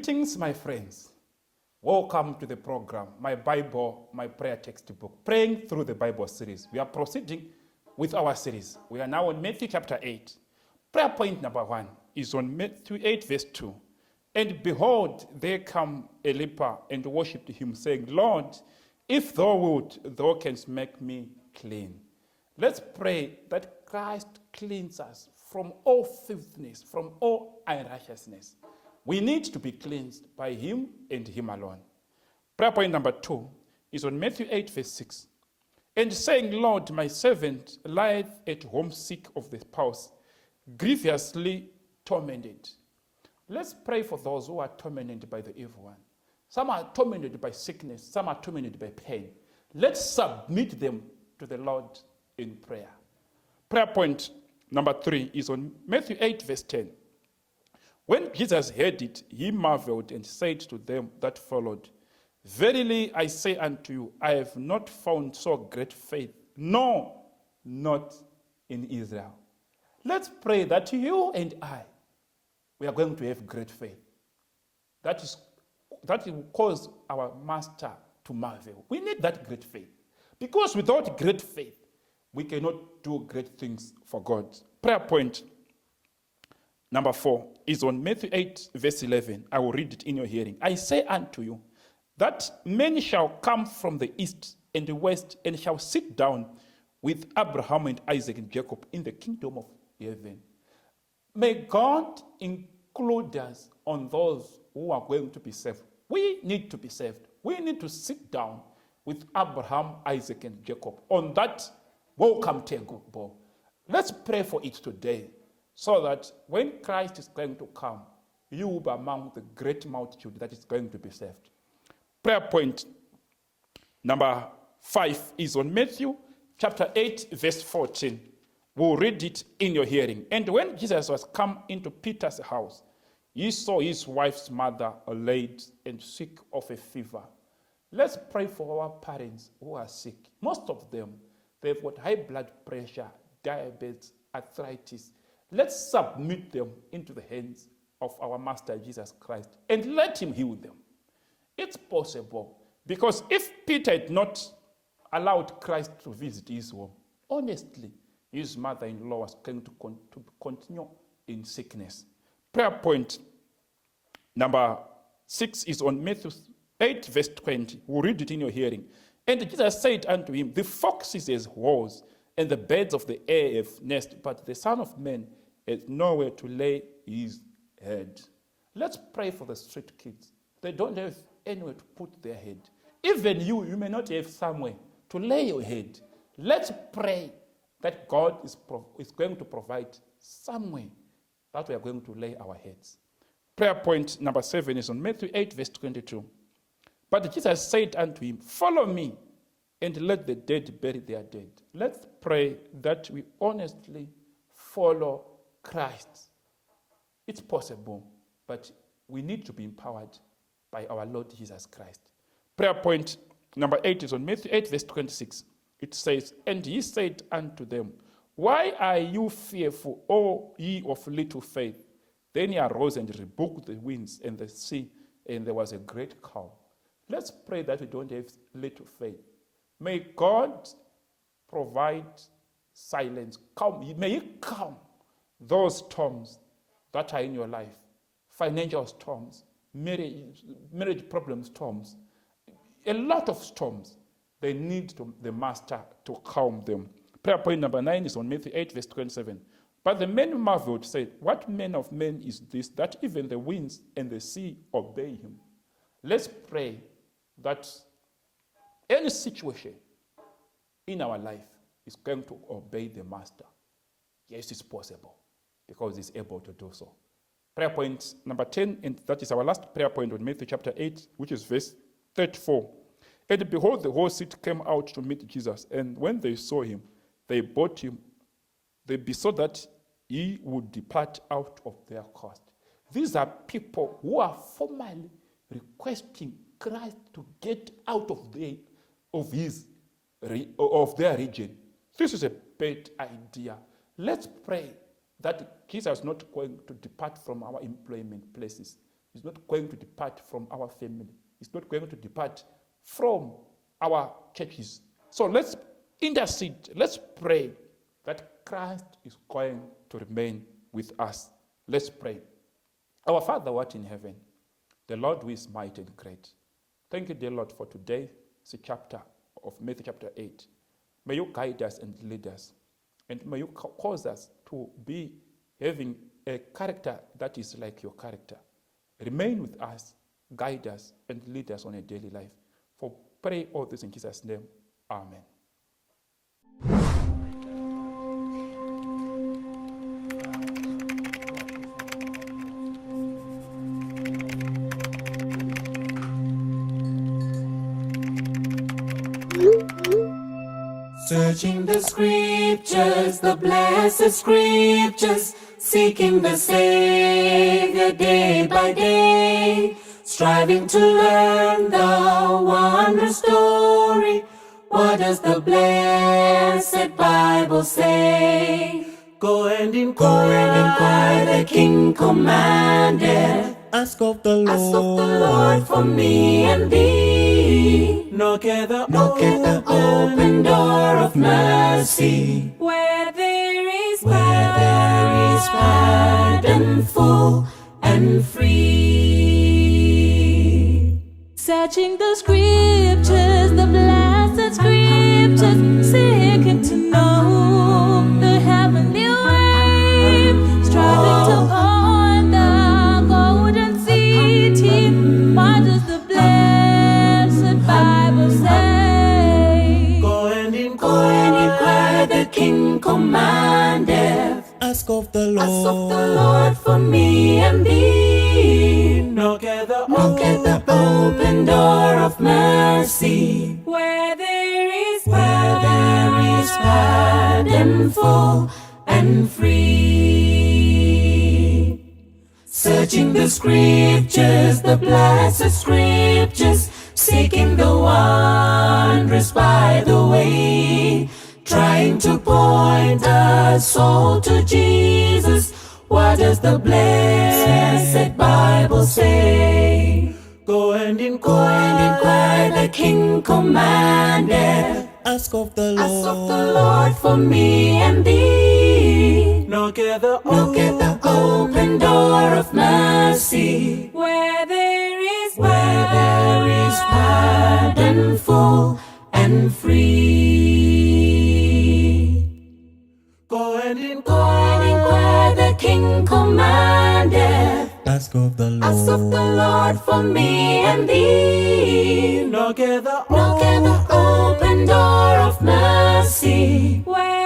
Greetings, my friends. Welcome to the program, my Bible, my prayer textbook, Praying Through the Bible series. We are proceeding with our series. We are now on Matthew chapter 8. Prayer point number 1 is on Matthew 8, verse 2. And behold, there come a leper and worshipped him, saying, Lord, if thou wilt, thou canst make me clean. Let's pray that Christ cleans us from all filthiness, from all unrighteousness. We need to be cleansed by him and him alone. Prayer point number 2 is on Matthew 8, verse 6. And saying, Lord, my servant lieth at home sick of the pulse, grievously tormented. Let's pray for those who are tormented by the evil one. Some are tormented by sickness, some are tormented by pain. Let's submit them to the Lord in prayer. Prayer point number 3 is on Matthew 8, verse 10. When Jesus heard it, he marveled and said to them that followed, Verily I say unto you, I have not found so great faith, no, not in Israel. Let's pray that you and I, we are going to have great faith. That will cause our master to marvel. We need that great faith. Because without great faith, we cannot do great things for God. Prayer point number 4 is on Matthew 8, verse 11. I will read it in your hearing. I say unto you, that many shall come from the east and the west, and shall sit down with Abraham and Isaac and Jacob in the kingdom of heaven. May God include us on those who are going to be saved. We need to be saved. We need to sit down with Abraham, Isaac, and Jacob on that welcome table. Let's pray for it today, so that when Christ is going to come, you will be among the great multitude that is going to be saved. Prayer point number 5 is on Matthew chapter 8, verse 14. We'll read it in your hearing. And when Jesus was come into Peter's house, he saw his wife's mother laid and sick of a fever. Let's pray for our parents who are sick. Most of them, they've got high blood pressure, diabetes, arthritis. Let's submit them into the hands of our Master Jesus Christ and let him heal them. It's possible, because if Peter had not allowed Christ to visit his home, honestly, his mother-in-law was going to continue in sickness. Prayer point number 6 is on Matthew 8, verse 20. We'll read it in your hearing. And Jesus said unto him, The foxes has holes, and the birds of the air have nests, but the Son of Man has nowhere to lay his head. Let's pray for the street kids. They don't have anywhere to put their head. Even you may not have somewhere to lay your head. Let's pray that God is going to provide somewhere that we are going to lay our heads. Prayer point number 7 is on Matthew 8, verse 22. But Jesus said unto him, Follow me, and let the dead bury their dead. Let's pray that we honestly follow Christ. It's possible, but we need to be empowered by our Lord Jesus Christ. Prayer point number 8 is on Matthew 8, verse 26. It says, And he said unto them, Why are you fearful, O ye of little faith? Then he arose and rebuked the winds and the sea, and there was a great calm. Let's pray that we don't have little faith. May God provide silence. May he calm those storms that are in your life. Financial storms, marriage problem storms, a lot of storms. They need the master to calm them. Prayer point number 9 is on Matthew 8, verse 27. But the men marveled, said, What manner of man is this, that even the winds and the sea obey him? Let's pray that any situation in our life is going to obey the master. Yes, it's possible, because he's able to do so. Prayer point number 10, and that is our last prayer point on Matthew chapter 8, which is verse 34. And behold, the whole city came out to meet Jesus, and when they saw him, they bought him. They besought that he would depart out of their coast. These are people who are formally requesting Christ to get out of their region. This is a bad idea. Let's pray that Jesus is not going to depart from our employment places. It's not going to depart from our family. It's not going to depart from our churches. So let's intercede. Let's pray that Christ is going to remain with us. Let's pray. Our Father, who art in heaven, the Lord who is mighty and great. Thank you, dear Lord, for today's chapter of Matthew chapter 8. May you guide us and lead us. And may you cause us to be having a character that is like your character. Remain with us, guide us, and lead us on a daily life. For pray all this in Jesus' name. Amen. Searching the scriptures, the blessed scriptures, seeking the Savior day by day, striving to learn the wondrous story. What does the blessed Bible say? Go and inquire, the King commanded. ask of the Lord. Ask of the Lord for me and thee. Knock at the Open door of mercy, Where there is pardon full and free. searching the scriptures, the blessed scriptures, seeking to know the heavenly way, striving to find the golden city. What does the blessed Bible say? Go and Inquire, the King commandeth. ask of the Lord. Ask of the Lord for me and thee. Knock at the Open door of mercy, Where there is pardon full and free. Searching the scriptures, the blessed scriptures, seeking the wondrous by the way, trying to point a soul to Jesus. What does the blessed Bible say? Go and Inquire, the King commanded. ask of the Ask of the Lord. Lord for me and thee. Knock at the Open door of mercy, where there is pardon full and free. Go and Inquire, the King commanded. ask of the Lord. Ask of the Lord for me and thee. Knock at the Open door of mercy, where